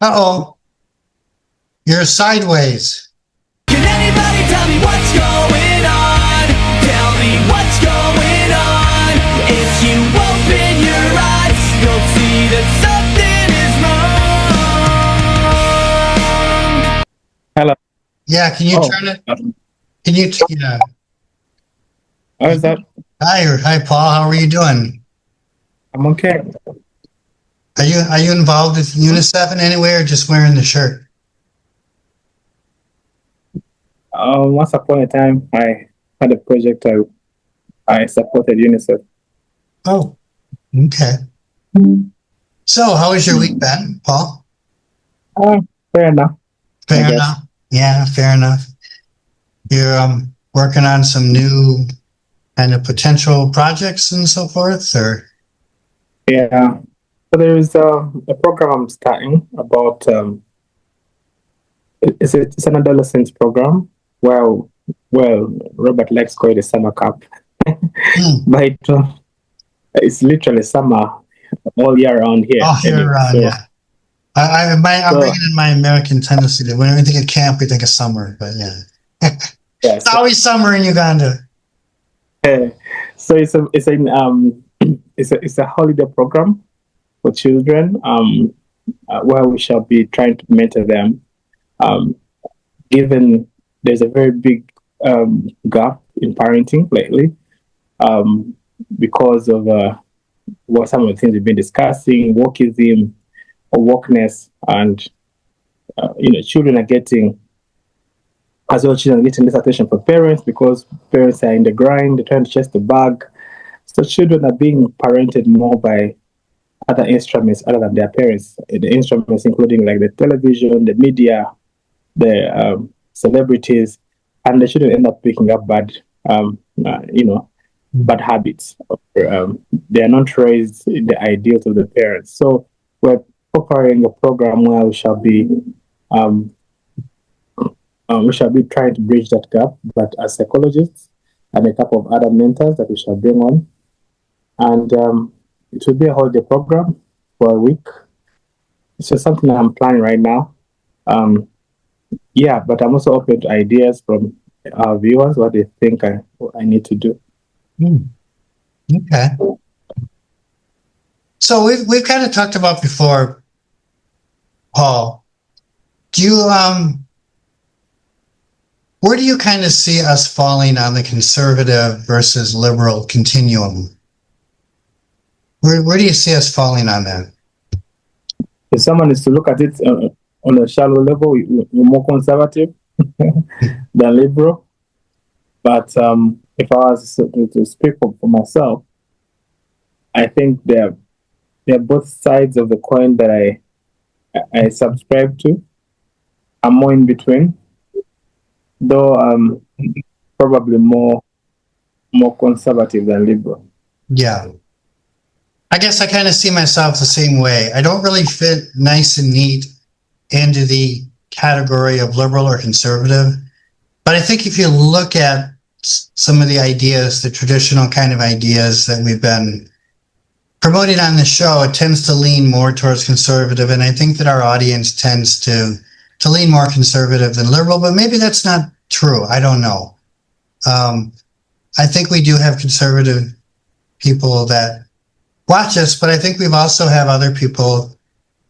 Uh-oh, you're sideways. Can anybody tell me what's going on? Tell me what's going on. If you open your eyes, you'll see that something is wrong. Hello. Yeah, can you turn it? Can you, yeah. How is that? Hi, Paul. How are you doing? I'm okay. Are you involved with UNICEF in any way, or just wearing the shirt? Once upon a time, I had a project I supported UNICEF. Oh, okay. So, how was your week been, Paul? Fair enough. Fair enough. Yeah, fair enough. You're working on some new kind of potential projects and so forth, or? Yeah. So there is a program I'm starting about. It's an adolescence program. Well, Robert likes to call it a summer camp, but it's literally summer all year round here. All year round, so, yeah. I'm bringing in my American tendency to when we think of camp, we think of summer, but yeah. It's always summer in Uganda. So it's a holiday program for children, where we shall be trying to mentor them. Given there's a very big gap in parenting lately, because of what some of the things we've been discussing, wokeism or wokeness, and children are getting less attention for parents because parents are in the grind, they're trying to chase the bag. So children are being parented more by other instruments other than their parents. The instruments including like the television, the media, the celebrities, and the children end up picking up bad habits. They are not raised in the ideals of the parents. So we're preparing a program where we shall be trying to bridge that gap, but as psychologists and a couple of other mentors that we shall bring on. And it will be a holiday program for a week. It's just something I'm planning right now. But I'm also open to ideas from our viewers, what they think I need to do. Okay. So we've kind of talked about before, Paul. Do you where do you kind of see us falling on the conservative versus liberal continuum? Where do you see us falling on that? If someone is to look at it on a shallow level, we're more conservative than liberal. But if I was to speak for myself, I think they're both sides of the coin that I subscribe to. I'm more in between, though I'm probably more conservative than liberal. Yeah. I guess I kind of see myself the same way. I don't really fit nice and neat into the category of liberal or conservative. But I think if you look at some of the ideas, the traditional kind of ideas that we've been promoting on the show, it tends to lean more towards conservative. And I think that our audience tends to lean more conservative than liberal, but maybe that's not true. I don't know. I think we do have conservative people that watch us, but I think we've also have other people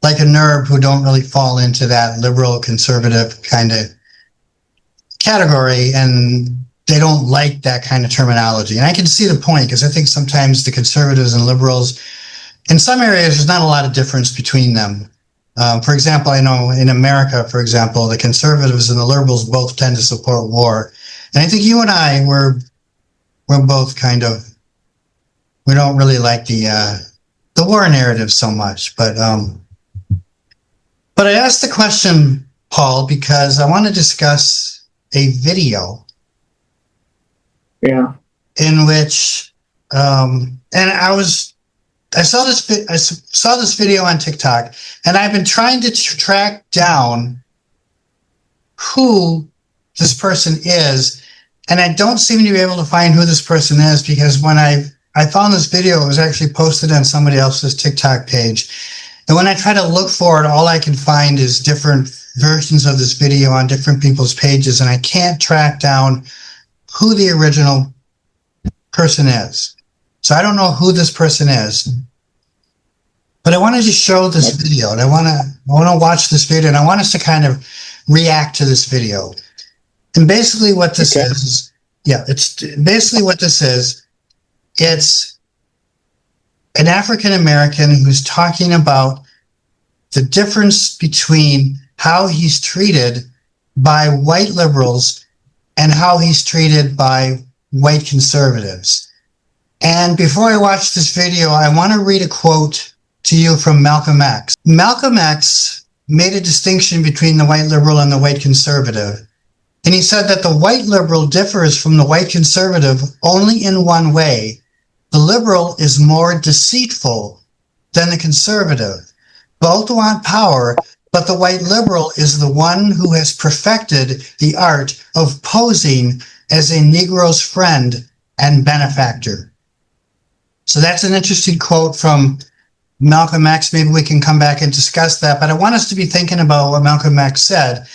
like a nerd who don't really fall into that liberal conservative kind of category, and they don't like that kind of terminology. And I can see the point, because I think sometimes the conservatives and liberals, in some areas, there's not a lot of difference between them. For example, I know in America, for example, the conservatives and the liberals both tend to support war. And I think you and I, we're both kind of, we don't really like the war narrative so much. But I asked the question, Paul, because I want to discuss a video. Yeah. In which, and I saw this video on TikTok, and I've been trying to track down who this person is, and I don't seem to be able to find who this person is, because when I found this video, it was actually posted on somebody else's TikTok page, And when I try to look for it, all I can find is different versions of this video on different people's pages, and I can't track down who the original person is. So I don't know who this person is. But I wanted to show this video, and I want to watch this video, and I want us to kind of react to this video. And basically what this is, it's basically what this is. It's an African American who's talking about the difference between how he's treated by white liberals and how he's treated by white conservatives. And before I watch this video, I want to read a quote to you from Malcolm X. Malcolm X made a distinction between the white liberal and the white conservative. And he said that the white liberal differs from the white conservative only in one way. The liberal is more deceitful than the conservative. Both want power, but the white liberal is the one who has perfected the art of posing as a Negro's friend and benefactor. So that's an interesting quote from Malcolm X. Maybe we can come back and discuss that, but I want us to be thinking about what Malcolm X said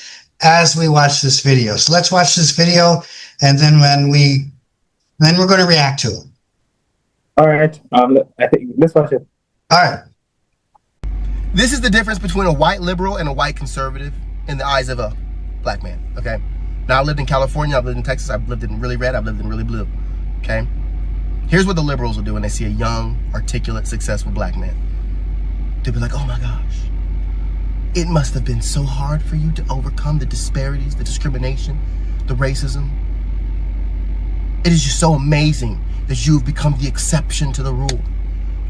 as we watch this video. So let's watch this video, and then we're going to react to it. All right. I think let's watch it. All right. This is the difference between a white liberal and a white conservative in the eyes of a black man, okay? Now, I've lived in California, I've lived in Texas, I've lived in really red, I've lived in really blue, okay? Here's what the liberals will do when they see a young, articulate, successful black man. They'll be like, oh my gosh, it must have been so hard for you to overcome the disparities, the discrimination, the racism. It is just so amazing that you've become the exception to the rule.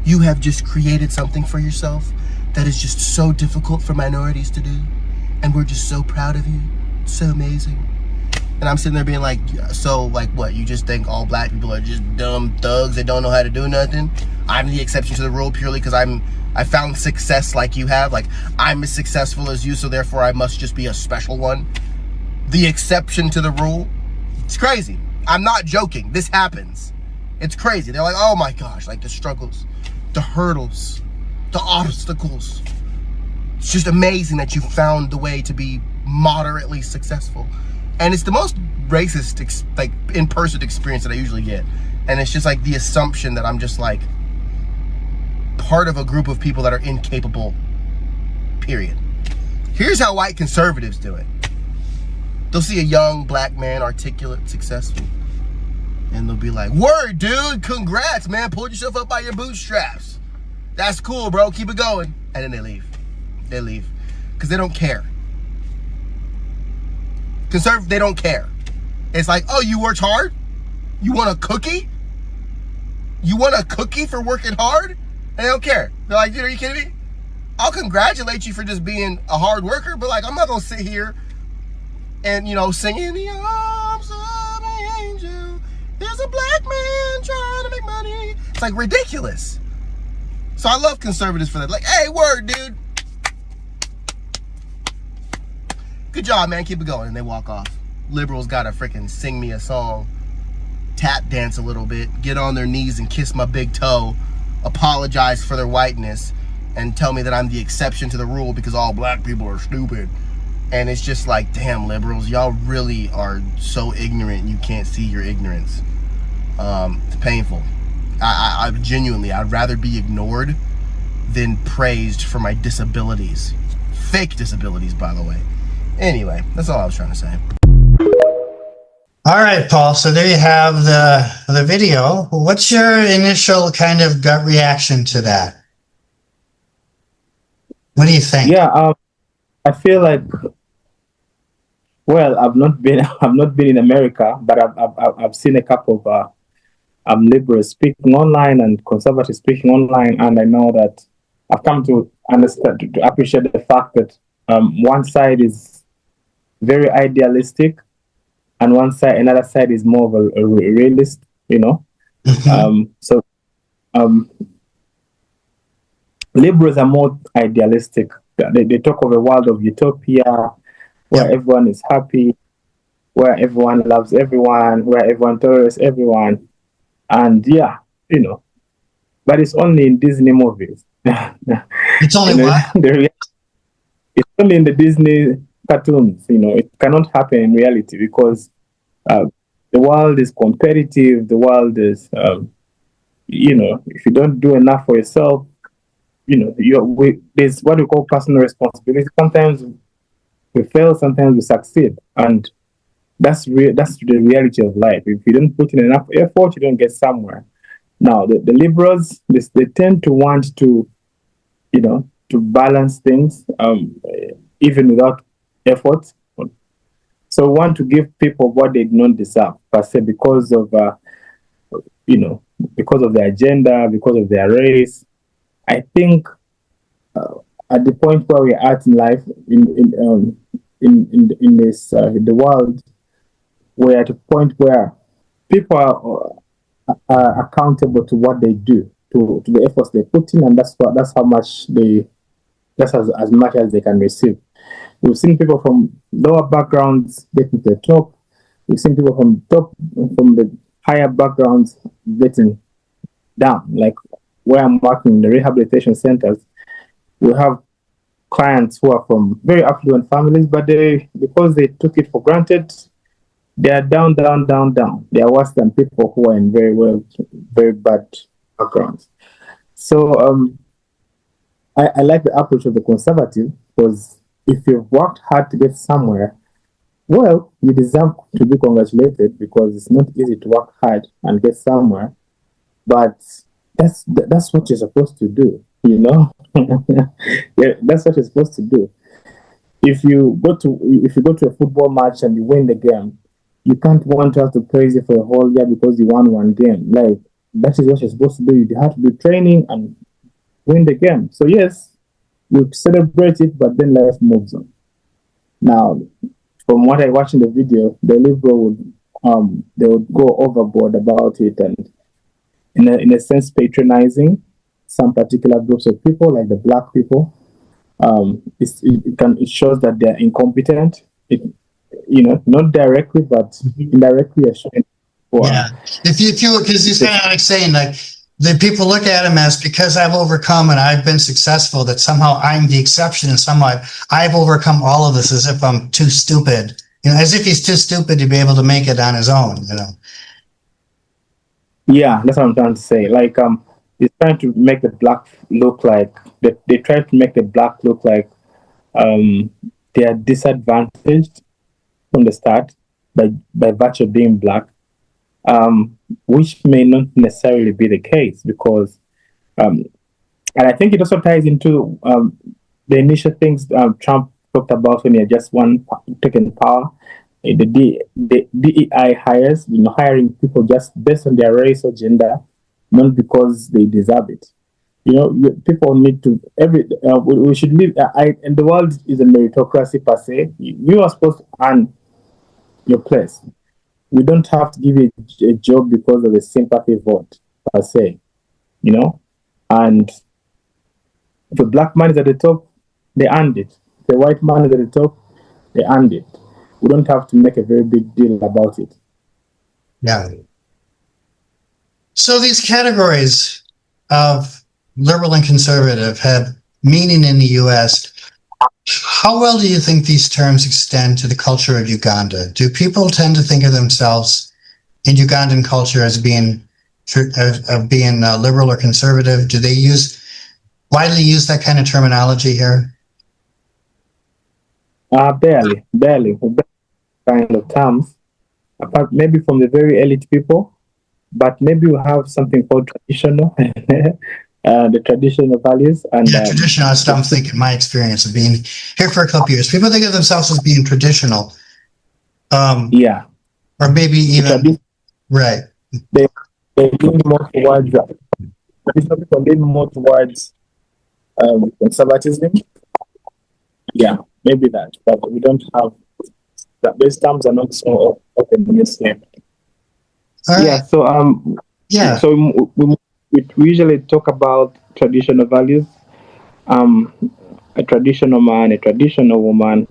You have just created something for yourself that is just so difficult for minorities to do. And we're just so proud of you. It's so amazing. And I'm sitting there being like, so like what? You just think all black people are just dumb thugs that don't know how to do nothing? I'm the exception to the rule purely because I found success like you have. Like, I'm as successful as you, so therefore I must just be a special one. The exception to the rule? It's crazy. I'm not joking. This happens. It's crazy. They're like, oh my gosh, like the struggles, the hurdles, the obstacles. It's just amazing that you found the way to be moderately successful. And it's the most racist, like, in-person experience that I usually get. And it's just like the assumption that I'm just like part of a group of people that are incapable, period. Here's how white conservatives do it. They'll see a young black man, articulate, successful, and they'll be like, word, dude, congrats, man, pulled yourself up by your bootstraps. That's cool, bro, keep it going. And then they leave. They leave. Because they don't care. Conservative, they don't care. It's like, oh, you worked hard? You want a cookie? You want a cookie for working hard? And they don't care. They're like, dude, are you kidding me? I'll congratulate you for just being a hard worker, but like, I'm not gonna sit here and, you know, sing in the arms of an angel. There's a black man trying to make money. It's like ridiculous. So I love conservatives for that. Like, hey, word, dude. Good job, man. Keep it going. And they walk off. Liberals gotta freaking sing me a song, tap dance a little bit, get on their knees and kiss my big toe, apologize for their whiteness, and tell me that I'm the exception to the rule because all black people are stupid. And it's just like, damn, liberals, y'all really are so ignorant you can't see your ignorance. It's painful. I genuinely, I'd rather be ignored than praised for my disabilities. Fake disabilities, by the way. Anyway, that's all I was trying to say. All right, Paul. So there you have the video. What's your initial kind of gut reaction to that? What do you think? Yeah, I feel like, well, I've not been in America, but I've seen a couple of liberals speaking online and conservatives speaking online, and I know that I've come to understand, to appreciate the fact that one side is very idealistic, and another side is more of a realist, you know. Liberals are more idealistic. They talk of a world of utopia where everyone is happy, where everyone loves everyone, where everyone tolerates everyone. And yeah, you know, but it's only in Disney movies. It's only You know, what? it's only in the Disney cartoons. You know, it cannot happen in reality because uh, the world is competitive. The world is, you know, if you don't do enough for yourself, you know, there's what we call personal responsibility. Sometimes we fail, sometimes we succeed, and that's real. That's the reality of life. If you don't put in enough effort, you don't get somewhere. Now, the liberals, they tend to want to, you know, to balance things, even without effort. So, we want to give people what they do not deserve, per se, because of, you know, because of their agenda, because of their race. I think at the point where we're at in life, in this in the world, we're at a point where people are accountable to what they do, to the efforts they put in, and that's how much that's as much as they can receive. We've seen people from lower backgrounds getting to the top. We've seen people from the higher backgrounds getting down. Like where I'm working in the rehabilitation centers, we have clients who are from very affluent families, but because they took it for granted, they are down, down, down, down. They are worse than people who are in very bad backgrounds. So I like the approach of the conservative because if you've worked hard to get somewhere, well, you deserve to be congratulated because it's not easy to work hard and get somewhere. But that's what you're supposed to do, you know. Yeah, that's what you're supposed to do. If you go to a football match and you win the game, you can't want us to praise you for a whole year because you won one game. Like that is what you're supposed to do. You have to do training and win the game. So yes, you celebrate it, but then life moves on. Now, from what I watched in the video, the liberal would they would go overboard about it and in a sense patronizing some particular groups of people like the black people. It shows that they're incompetent. It, you know, not directly but indirectly are showing for Yeah. If you because he's kind of like saying like the people look at him as because I've overcome and I've been successful that somehow I'm the exception and somehow I've overcome all of this as if I'm too stupid. You know, as if he's too stupid to be able to make it on his own, you know. yeah, that's what I'm trying to say. Like he's trying to make the black look like they try to make the black look like um they are disadvantaged from the start by virtue of being black, which may not necessarily be the case because, and I think it also ties into the initial things Trump talked about when he had just taken power. The DEI hires, you know, hiring people just based on their race or gender, not because they deserve it. You know, people need to we should live. And the world is a meritocracy per se. You are supposed to earn your place. We don't have to give you a job because of a sympathy vote per se, you know. And if a black man is at the top, they earned it. If a white man is at the top, they earned it. We don't have to make a very big deal about it. Yeah. So these categories of liberal and conservative have meaning in the U.S. How well do you think these terms extend to the culture of Uganda? Do people tend to think of themselves in Ugandan culture as being liberal or conservative? Do they widely use that kind of terminology here? Barely kind of terms, apart maybe from the very elite people, but maybe we have something called traditional, the traditional values. And yeah, traditional. That's what I'm thinking. My experience of being here for a couple of years, people think of themselves as being traditional. Yeah, or maybe even right. They lean more towards traditional people lean more towards conservatism. Yeah, maybe that, but we don't have that. These terms are not so open in this name. Right. Yeah. So yeah. So we usually talk about traditional values. A traditional man, a traditional woman.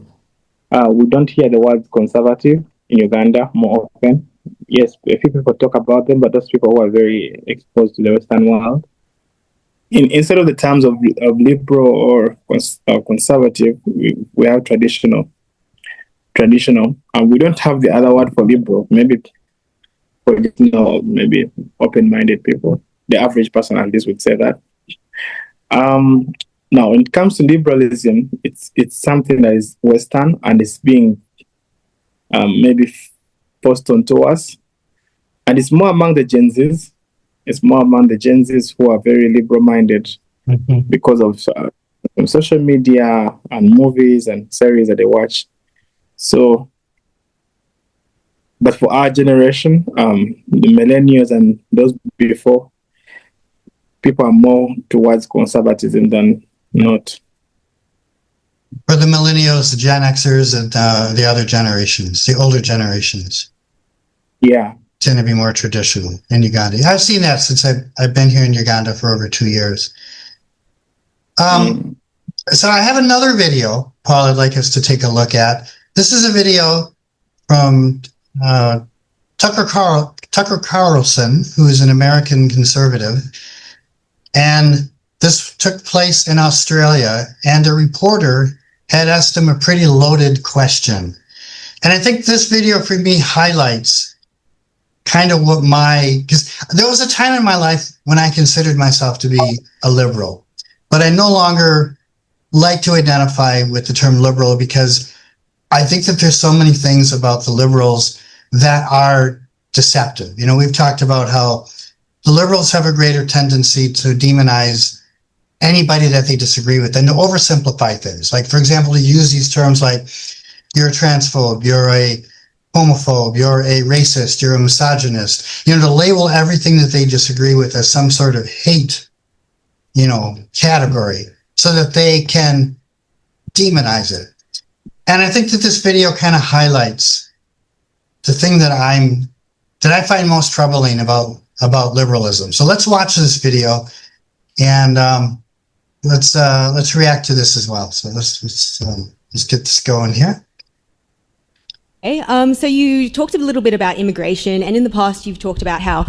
We don't hear the word conservative in Uganda more often. Yes, a few people talk about them, but those people who are very exposed to the Western world. instead of the terms of liberal or conservative, we have traditional, and we don't have the other word for liberal. Maybe for maybe open-minded people, the average person at least would say that. Now, when it comes to liberalism, it's something that is Western and is being maybe forced onto us, and it's more among the Gen Zs. It's more among the Gen Zs who are very liberal-minded because of social media and movies and series that they watch. So, but for our generation, the millennials and those before, people are more towards conservatism than not. For the millennials, the Gen Xers, and the other generations, the older generations. Yeah. Tend to be more traditional in Uganda. I've seen that since I've been here in Uganda for over 2 years. So I have another video, Paul, I'd like us to take a look at. This is a video from Tucker Carlson, who is an American conservative. And this took place in Australia, and a reporter had asked him a pretty loaded question. And I think this video for me highlights kind of what because there was a time in my life when I considered myself to be a liberal, but I no longer like to identify with the term liberal because I think that there's so many things about the liberals that are deceptive. You know, we've talked about how the liberals have a greater tendency to demonize anybody that they disagree with and to oversimplify things. Like, for example, to use these terms like, you're a transphobe, you're a homophobe, you're a racist, you're a misogynist, you know, to label everything that they disagree with as some sort of hate, you know, category so that they can demonize it. And I think that this video kind of highlights the thing that I find most troubling about liberalism. So let's watch this video and let's react to this as well. So let's get this going here. Okay, so you talked a little bit about immigration, and in the past you've talked about how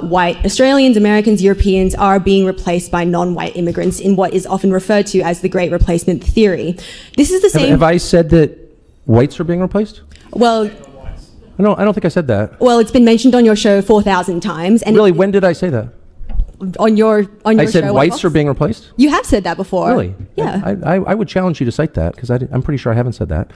white Australians, Americans, Europeans are being replaced by non-white immigrants in what is often referred to as the Great Replacement Theory. This is the same... Have I said that whites are being replaced? Well... I don't think I said that. Well, it's been mentioned on your show 4,000 times. And really, when did I say that? On your show. I said whites are being replaced? You have said that before. Really? Yeah. I would challenge you to cite that, because I'm pretty sure I haven't said that.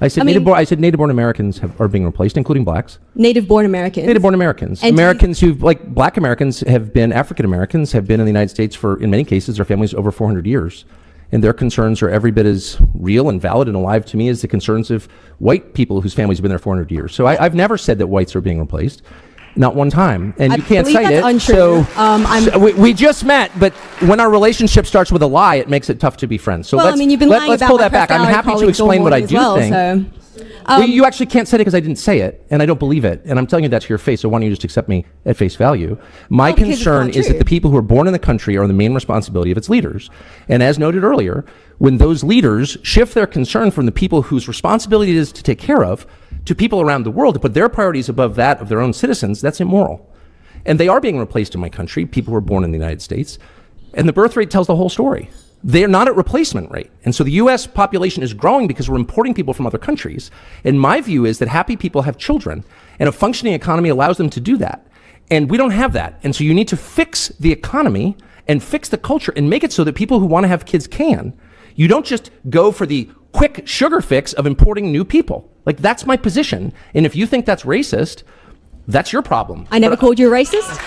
I said native-born Americans are being replaced, including blacks. Native-born Americans. Native-born Americans. And Americans like black Americans have been, African Americans have been in the United States for, in many cases, their families over 400 years. And their concerns are every bit as real and valid and alive to me as the concerns of white people whose families have been there 400 years. So I've never said that whites are being replaced. Not one time. And you can't cite it. Untrue. So we just met, but when our relationship starts with a lie, it makes it tough to be friends. So well, you've been lying let's about pull that back. I'm happy to explain what I do think. So. Well, you actually can't say it because I didn't say it, and I don't believe it. And I'm telling you that to your face, so why don't you just accept me at face value? My concern is that the people who are born in the country are the main responsibility of its leaders. And as noted earlier, when those leaders shift their concern from the people whose responsibility it is to take care of to people around the world, to put their priorities above that of their own citizens, that's immoral. And they are being replaced in my country, people who are born in the United States. And the birth rate tells the whole story. They're not at replacement rate. And so the U.S. population is growing because we're importing people from other countries. And my view is that happy people have children, and a functioning economy allows them to do that. And we don't have that. And so you need to fix the economy and fix the culture and make it so that people who want to have kids can. You don't just go for the quick sugar fix of importing new people. Like, that's my position. And if you think that's racist, that's your problem. I never called you a racist.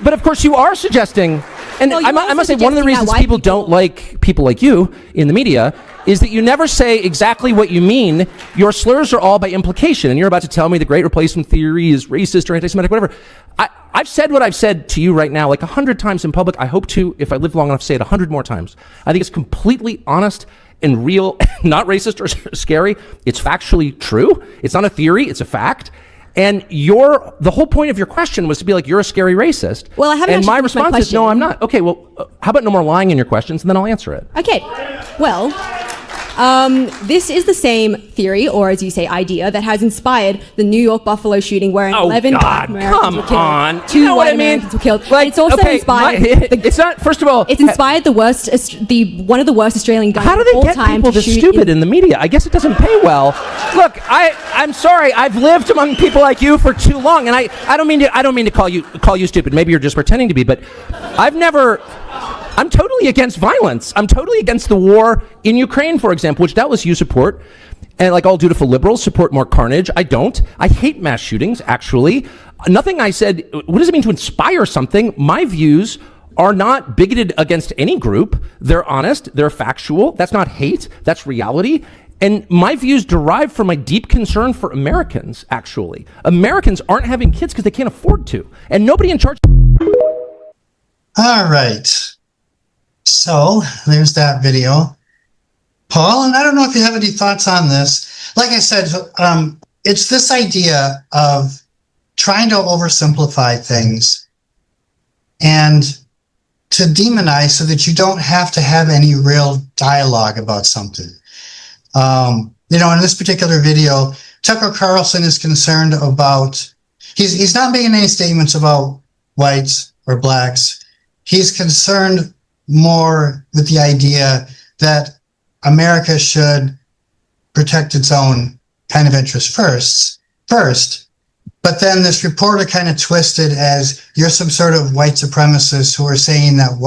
But of course you are suggesting, and well, I must say, one of the reasons people don't like people like you in the media is that you never say exactly what you mean. Your slurs are all by implication, and you're about to tell me the Great Replacement Theory is racist or anti-Semitic, whatever. I've said what I've said to you right now like 100 times in public. I hope to, if I live long enough, say it 100 more times. I think it's completely honest and real, not racist or scary. It's factually true. It's not a theory, it's a fact. And the whole point of your question was to be like, you're a scary racist. Well, I haven't. And my response is, no, I'm not. Okay, well, how about no more lying in your questions, and then I'll answer it. Okay, well, This is the same theory, or as you say, idea, that has inspired the New York Buffalo shooting, where 11 Black Americans were killed. On. Two You know white what I mean? Americans were killed. Like, It's also okay, inspired. it's not. First of all, It's inspired the worst, one of the worst Australian guns how do of they all get time people to this shoot stupid in the media? I guess it doesn't pay well. Look, I'm sorry. I've lived among people like you for too long, and I don't mean to call you stupid. Maybe you're just pretending to be, but I'm totally against violence. I'm totally against the war in Ukraine, for example, which doubtless you support. And like all dutiful liberals, support more carnage. I don't. I hate mass shootings, actually. Nothing I said, what does it mean to inspire something? My views are not bigoted against any group. They're honest. They're factual. That's not hate. That's reality. And my views derive from my deep concern for Americans, actually. Americans aren't having kids because they can't afford to. And nobody in charge. All right. So there's that video. Paul, and I don't know if you have any thoughts on this. Like I said, it's this idea of trying to oversimplify things and to demonize so that you don't have to have any real dialogue about something. In this particular video, Tucker Carlson is concerned about, he's not making any statements about whites or blacks. He's concerned more with the idea that America should protect its own kind of interests first. But then this reporter kind of twisted as you're some sort of white supremacist who are saying that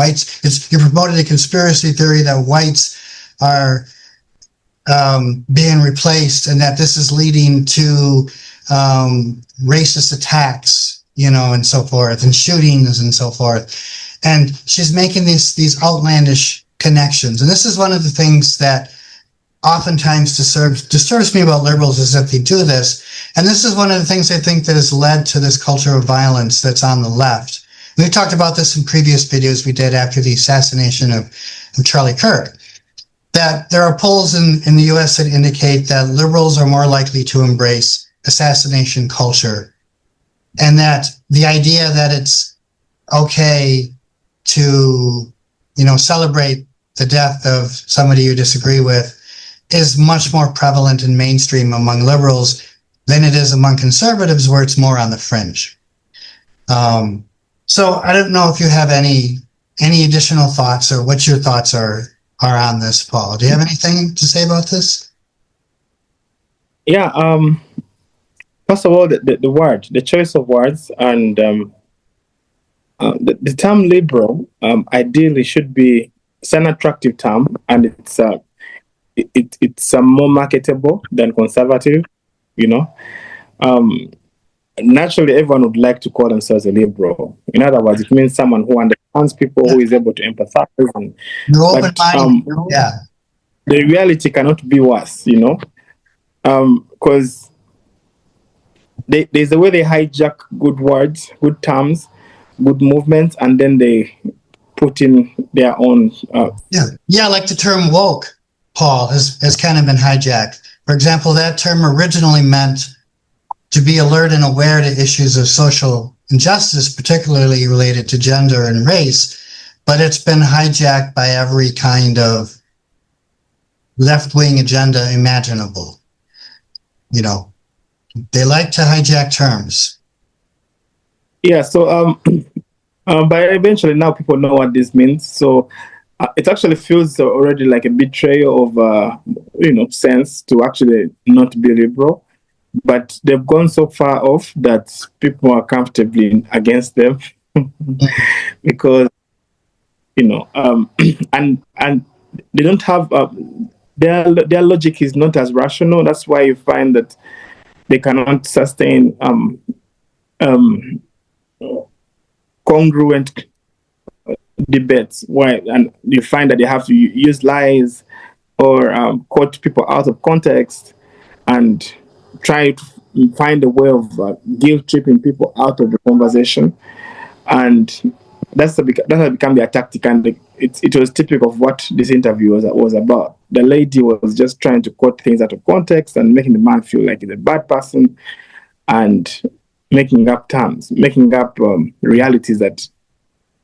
you promoted a conspiracy theory that whites are being replaced and that this is leading to racist attacks, and so forth, and shootings and so forth. And she's making these outlandish connections. And this is one of the things that oftentimes disturbs me about liberals, is that they do this. And this is one of the things I think that has led to this culture of violence that's on the left. And we talked about this in previous videos we did after the assassination of Charlie Kirk, that there are polls in the US that indicate that liberals are more likely to embrace assassination culture, and that the idea that it's okay to celebrate the death of somebody you disagree with is much more prevalent and mainstream among liberals than it is among conservatives, where it's more on the fringe. So I don't know if you have any additional thoughts, or what your thoughts are on this, Paul. Do you have anything to say about this? Yeah. First of all, the choice of words, and the term liberal ideally should be an attractive term, and it's more marketable than conservative. Naturally, everyone would like to call themselves a liberal. In other words, it means someone who understands people, who is able to empathize. The reality cannot be worse, because there's a way they hijack good words, good terms, good movements, and then they put in their own. Like the term woke, Paul, has kind of been hijacked. For example, that term originally meant to be alert and aware to issues of social injustice, particularly related to gender and race, but it's been hijacked by every kind of left-wing agenda imaginable. They like to hijack terms. Yeah, so but eventually now people know what this means. So it actually feels already like a betrayal of sense to actually not be liberal. But they've gone so far off that people are comfortably against them because and they don't have their logic is not as rational. That's why you find that they cannot sustain congruent debates. And you find that they have to use lies or quote people out of context and try to find a way of guilt-tripping people out of the conversation. And that has become their tactic, and it was typical of what this interview was about. The lady was just trying to quote things out of context and making the man feel like he's a bad person, and making up terms, making up realities that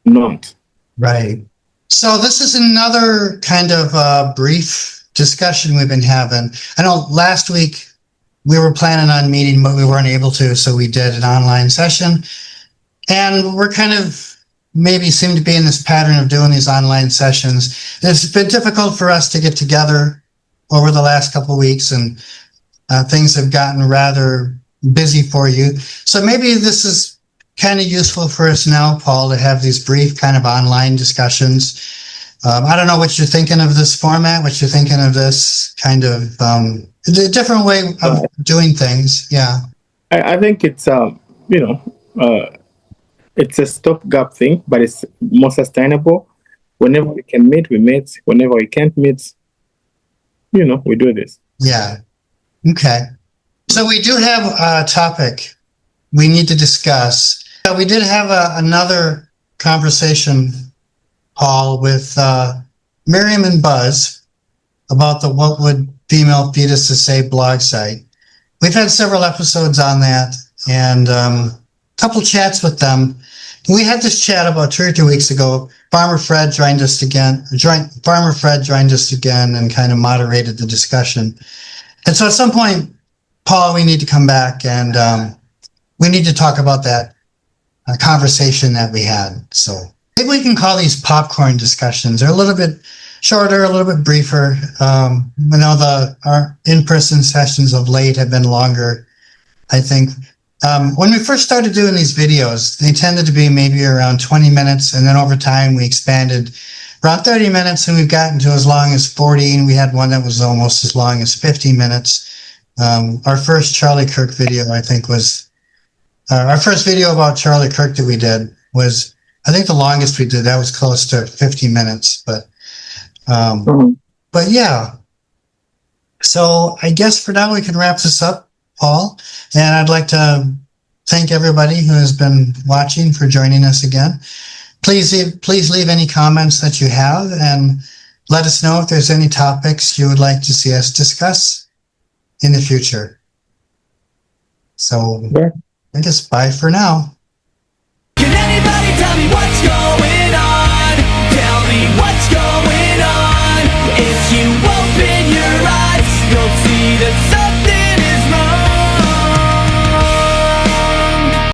not. Right. So this is another kind of brief discussion we've been having. I know last week we were planning on meeting, but we weren't able to, so we did an online session. And we're kind of maybe seem to be in this pattern of doing these online sessions. It's been difficult for us to get together over the last couple of weeks, and things have gotten rather busy for you. So maybe this is kind of useful for us now, Paul, to have these brief kind of online discussions. I don't know what you're thinking of this format, what you're thinking of this kind of a different way of doing things. Yeah. I think it's, it's a stopgap thing, but it's more sustainable. Whenever we can meet, we meet. Whenever we can't meet, we do this. Yeah. Okay. So we do have a topic we need to discuss. We did have another conversation, Paul, with Miriam and Buzz about the What Would Female Fetuses Say blog site. We've had several episodes on that and a couple chats with them. We had this chat about 2 or 3 weeks ago. Farmer Fred joined us again and kind of moderated the discussion. And so at some point, Paul, we need to come back and we need to talk about that conversation that we had. So maybe we can call these popcorn discussions. They're a little bit shorter, a little bit briefer. I know our in-person sessions of late have been longer, I think. When we first started doing these videos, they tended to be maybe around 20 minutes, and then over time we expanded around 30 minutes, and we've gotten to as long as 40, and we had one that was almost as long as 50 minutes. Our first Charlie Kirk video, I think, was our first video about Charlie Kirk that we did was, I think the longest we did, that was close to 50 minutes, but yeah. So I guess for now we can wrap this up, Paul, and I'd like to thank everybody who has been watching for joining us again. Please leave any comments that you have and let us know if there's any topics you would like to see us discuss in the future. So I guess bye for now. Can anybody tell me what's going